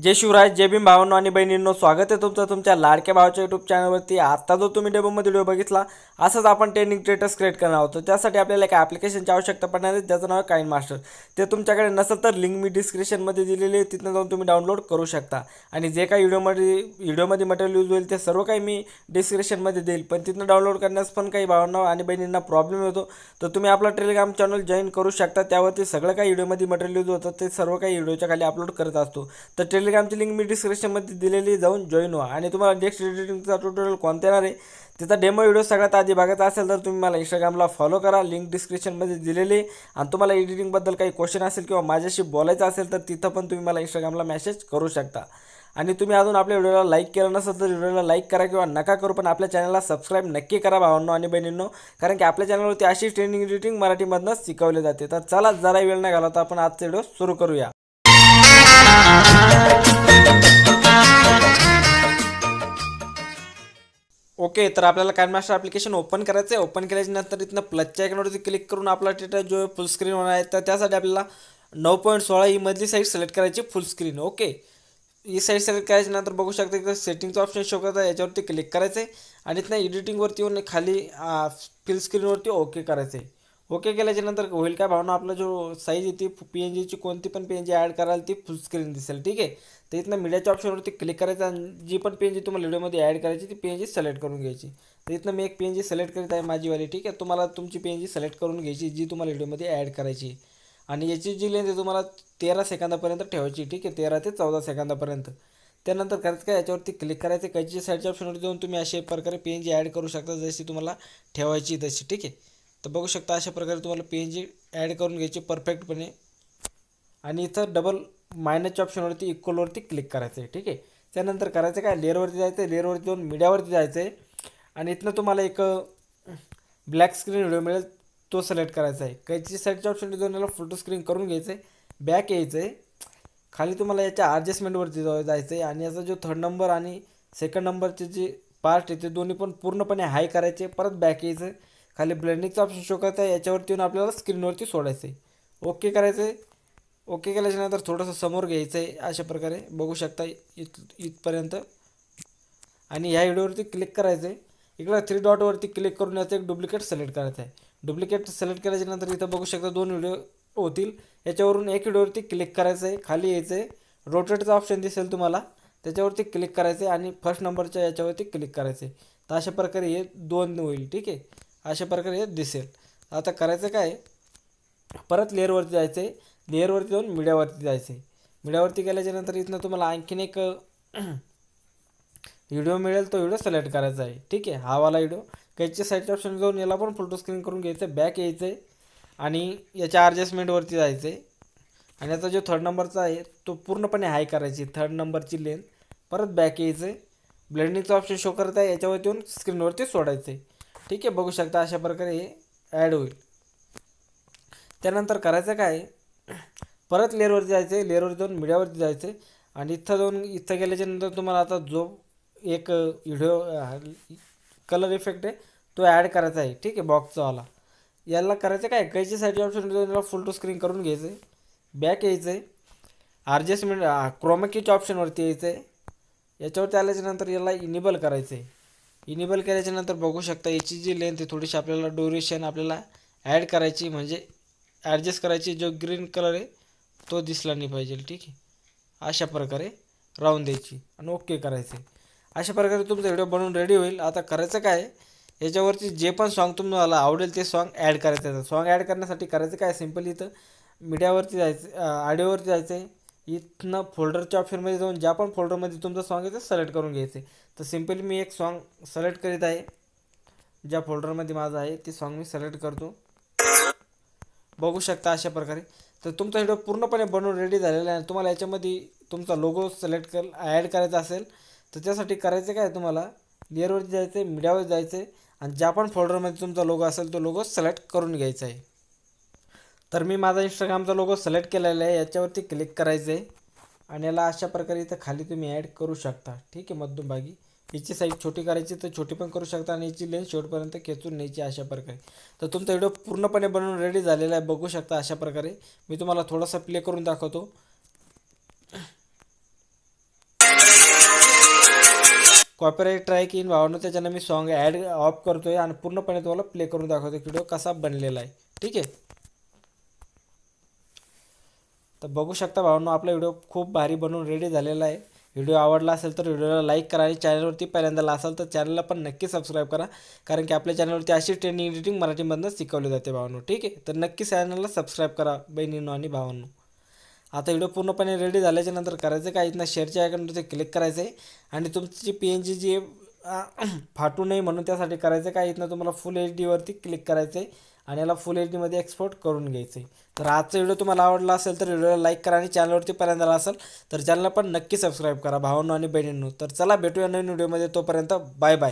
जय शिवराय, जय भीम भावांनो आणि बहिणींनो, स्वागत आहे तुमचं तुमच्या लाडक्या भावाच्या यूट्यूब चॅनलवरती। आता जो तुम्ही डेमोमध्ये व्हिडिओ बघितला, असंच आपण ट्रेनिंग स्टेटस क्रिएट करणार आहोत। त्यासाठी आपल्याला एक ॲप्लिकेशनची आवश्यकता पडणार आहे, ज्याचं नाव आहे काइन मास्टर। ते तुमच्याकडे नसेल तर लिंक मी डिस्क्रिप्शनमध्ये दिलेली आहे, तिथून जाऊन तुम्ही डाउनलोड करू शकता। आणि जे काही व्हिडिओमध्ये मटेरियल यूज होईल ते सर्व काही मी डिस्क्रिप्शनमध्ये देईल, पण तिथून डाउनलोड करण्यास पण काही भावांना आणि बहिणींना प्रॉब्लेम येतो। तर तुम्ही आपला टेलिग्राम चॅनल जॉईन करू शकता, त्यावरती सगळं काही व्हिडिओमध्ये मटेरियल यूज होतं ते सर्व काही व्हिडिओच्या खाली अपलोड करत असतो। तर टेलिग्रामची लिंक मी डिस्क्रिप्शनमध्ये दिलेली, जाऊन जॉईन व्हा। आणि तुम्हाला नेक्स्ट एडिटिंगचा ट्युटोरियल कोणता येणार आहे त्याचा डेमो व्हिडिओ सगळ्यात आधी बघायचा असेल तर तुम्ही मला इंस्टाग्रामला फॉलो करा, लिंक डिस्क्रिप्शनमध्ये दिलेली। आणि तुम्हाला एडिटिंगबद्दल काही क्वेश्चन असेल किंवा माझ्याशी बोलायचं असेल तर तिथं पण तुम्ही मला इंस्टाग्रामला मेसेज करू शकता। आणि तुम्ही अजून आपल्या व्हिडिओला लाईक केलं नसेल तर व्हिडिओला लाईक करा किंवा नका करू, पण आपल्या चॅनलला सबस्क्राईब नक्की करा भावांनो आणि बहिणींनो, कारण की आपल्या चॅनलवरती अशी ट्रेनिंग एडिटिंग मराठीमधूनच शिकवली जाते। तर चला, जरा वेळ नाही घालवता आपण आजचा व्हिडिओ सुरू करूया। ओके, तर आपल्याला काइन मास्टर ॲप्लिकेशन ओपन करायचं आहे। ओपन केल्याच्यानंतर इथनं प्लसच्या आयकॉनवरती क्लिक करून आपला डेटा जो फुल स्क्रीन होणार आहे, तर त्यासाठी आपल्याला 9.16 ही मधली साईड सिलेक्ट करायची, फुल स्क्रीन। ओके, ही साईड सिलेक्ट करायच्यानंतर बघू शकता की सेटिंगचा ऑप्शन शो करता, याच्यावरती क्लिक करायचं आहे। आणि इथनं एडिटिंगवरती येऊन खाली फुल स्क्रीनवरती ओके करायचं आहे। ओके केल्याच्यानंतर होईल काय भावना, आपला जो साईज येते PNGची कोणती पण PNG ॲड कराल ती फुल स्क्रीन दिसेल। ठीक आहे, तर इथनं मीडियाच्या ऑप्शनवरती क्लिक करायचं आणि जी पण PNG तुम्हाला व्हिडिओमध्ये ॲड करायची ती PNG सिलेक्ट करून घ्यायची। तर इथनं मी एक PNG सिलेक्ट करीत आहे माझीवाली। ठीक आहे, तुम्हाला तुमची PNG सिलेक्ट करून घ्यायची जी तुम्हाला व्हिडिओमध्ये ॲड करायची। आणि याची जी लेंथ आहे तुम्हाला 13 सेकंदापर्यंत ठेवायची। ठीक आहे, 13 ते 14 सेकंदापर्यंत। त्यानंतर करायचं काय, याच्यावरती क्लिक करायचं, कैची साईडच्या ऑप्शनवरती जाऊन तुम्ही अशा प्रकारे PNG ॲड करू शकता जशी तुम्हाला ठेवायची तशी। ठीक आहे, तर बघू शकता अशा प्रकारे तुम्हाला PNG ॲड करून घ्यायची परफेक्टपणे। आणि इथं डबल मायनसच्या ऑप्शनवरती इक्वलवरती क्लिक करायचं आहे। ठीक आहे, त्यानंतर करायचं काय, लेअरवरती जायचं आहे, लेअरवरती जाऊन मीडियावरती जायचं आहे। आणि इथनं तुम्हाला एक ब्लॅक स्क्रीन व्हिडिओ मिळेल, तो सिलेक्ट करायचा आहे। कैची साईडच्या ऑप्शनवरती जाऊन याला फोटो स्क्रीन करून घ्यायचं आहे, बॅक यायचं आहे। खाली तुम्हाला याच्या ॲडजस्टमेंटवरती जायचं आहे आणि याचा जो थर्ड नंबर आणि सेकंड नंबरचे जे पार्ट आहे ते दोन्ही पण पूर्णपणे हाय करायचे। परत बॅक यायचं आहे, खाली ब्लेंडिंगचा ऑप्शन शो करता आहे, याच्यावरती येऊन आपल्याला स्क्रीनवरती सोडायचं आहे। ओके करायचं आहे। ओके केल्याच्यानंतर थोडंसं समोर घ्यायचं आहे अशा प्रकारे, बघू शकता इथपर्यंत। आणि ह्या व्हिडिओवरती क्लिक करायचं आहे, इकडं 3 डॉटवरती क्लिक करून याचं एक डुप्लिकेट सिलेक्ट करायचं आहे। डुप्लिकेट सिलेक्ट केल्याच्यानंतर इथं बघू शकता 2 व्हिडिओ होतील, याच्यावरून एक व्हिडिओवरती क्लिक करायचं आहे, खाली यायचं आहे, रोटेटचा ऑप्शन दिसेल तुम्हाला, त्याच्यावरती क्लिक करायचं आहे आणि फर्स्ट नंबरच्या याच्यावरती क्लिक करायचं आहे। तर अशा प्रकारे हे 2 होईल। ठीक आहे, अशा प्रकारे हे दिसेल। आता करायचं काय, परत लेअरवरती जायचं आहे, लेअरवरती जाऊन मीडियावरती जायचं आहे। मीडियावरती गेल्याच्यानंतर इथनं तुम्हाला आणखीन एक व्हिडिओ मिळेल, तो व्हिडिओ सिलेक्ट करायचा आहे। ठीक आहे, हा वाला व्हिडिओ कैच्या साईडच्या ऑप्शन जाऊन याला पण फोटो स्क्रीन करून घ्यायचं आहे, बॅक यायचं आहे आणि याच्या ॲडजस्टमेंटवरती जायचं आहे। आणि याचा जो थर्ड नंबरचा आहे तो पूर्णपणे हाय करायची, थर्ड नंबरची लेंथ। परत बॅक यायचं आहे, ब्लेंडिंगचा ऑप्शन शो करत आहे, याच्यावरती येऊन स्क्रीनवरती सोडायचं आहे। ठीक आहे, बघू शकता अशा प्रकारे हे ॲड होईल। त्यानंतर करायचं काय, परत लेअरवरती जायचं आहे, लेअरवरती जाऊन मीडियावरती जायचं आहे आणि इथं गेल्याच्यानंतर तुम्हाला आता जो एक व्हिडिओ कलर इफेक्ट आहे तो ॲड करायचा आहे। ठीक आहे, बॉक्सवाला। याला करायचं काय, कैची साईडच्या ऑप्शन याला फुल टू स्क्रीन करून घ्यायचं आहे, बॅक यायचं आहे, ॲडजस्टमेंट क्रोमाकीच्या ऑप्शनवरती यायचं आहे, याच्यावरती आल्याच्यानंतर याला इनेबल करायचं आहे। इनेबल केल्याच्यानंतर बघू शकता याची जी लेंथ आहे थोडीशी आपल्याला ड्युरेशन आपल्याला ॲड करायची, म्हणजे ॲडजस्ट करायची, जो ग्रीन कलर आहे तो दिसला नाही पाहिजे। ठीक आहे, अशा प्रकारे राहून द्यायची आणि ओके करायचं आहे। अशा प्रकारे तुमचा व्हिडिओ बनवून रेडी होईल। आता करायचं काय, याच्यावरती जे पण सॉन्ग तुम्हाला आवडेल ते सॉन्ग ॲड करायचं आहे। सॉन्ग ॲड करण्यासाठी करायचं काय, सिम्पल इथं मीडियावरती जायचं, ऑडिओवरती जायचं आहे, इथनं फोल्डरच्या ऑप्शनमध्ये जाऊन ज्या पण फोल्डरमध्ये तुमचं सॉन्ग आहे ते सिलेक्ट करून घ्यायचं आहे। तर सिम्पली मी एक सॉन्ग सिलेक्ट करीत आहे, ज्या फोल्डरमध्ये माझं आहे ते सॉन्ग मी सिलेक्ट करतो, बघू शकता अशा प्रकारे। तर तुमचा व्हिडिओ पूर्णपणे बनवून रेडी झालेला आहे। तुम्हाला याच्यामध्ये तुमचा लोगो सिलेक्ट ॲड करायचा असेल तर त्यासाठी करायचं काय, तुम्हाला लेअरवरती जायचं आहे, मीडियावर जायचं आहे आणि ज्या पण फोल्डरमध्ये तुमचा लोगो असेल तो लोगो सिलेक्ट करून घ्यायचा आहे। तर मी माझा इंस्टाग्रामचा लोगो सिलेक्ट केलेला आहे, याच्यावरती क्लिक करायचं आहे आणि याला अशा प्रकारे इथं खाली तुम्ही ॲड करू शकता। ठीक आहे, मध्यभागी याची साईज छोटी करायची तर छोटी पण करू शकता आणि याची लेंथ शेवटपर्यंत खेचून न्यायची अशा प्रकारे। तर तुमचा व्हिडिओ पूर्णपणे बनवून रेडी झालेला आहे, बघू शकता अशा प्रकारे। मी तुम्हाला थोडासा प्ले करून दाखवतो। कॉपीराईट ट्रॅक येईन भावांनो, त्याच्यानं मी सॉन्ग ॲड ऑफ करतोय आणि पूर्णपणे तुम्हाला प्ले करून दाखवतो व्हिडिओ कसा बनलेला आहे. ठीक आहे, तर बघू शकता भावांनो आपला व्हिडिओ खूप भारी बनवून रेडी झालेला आहे. व्हिडिओ आवडला असेल तर व्हिडिओला लाईक करा आणि चॅनलवरती पहिल्यांदा असाल तर चॅनलला पण नक्की सबस्क्राईब करा, कारण की आपल्या चॅनलवरती अशी ट्रेनिंग एडिटिंग मराठीमधनं शिकवली जाते भावांनो. ठीक आहे, तर नक्की चॅनलला सबस्क्राईब करा बहिणींनो आणि भावांनो. आता व्हिडिओ पूर्णपणे रेडी झाल्याच्या नंतर करायचं काय, इथनं शेअरच्या आयकॉनवरती क्लिक करायचं आहे आणि तुमची PNG जी फाटू नये म्हणून त्यासाठी करायचं काय, इथनं तुम्हाला फुल HD वरती क्लिक करायचं आहे आणि याला फुल HD मध्ये एक्सपोर्ट करून घ्यायचं आहे. तर आजचा व्हिडिओ तुम्हाला आवडला असेल तर व्हिडिओला लाईक करा आणि चॅनलवरती पहिल्यांदा असेल तर चॅनलला पण नक्की सबस्क्राईब करा भावांनो आणि बहिणींनो. तर चला भेटूया नवीन व्हिडिओमध्ये, तोपर्यंत बाय बाय.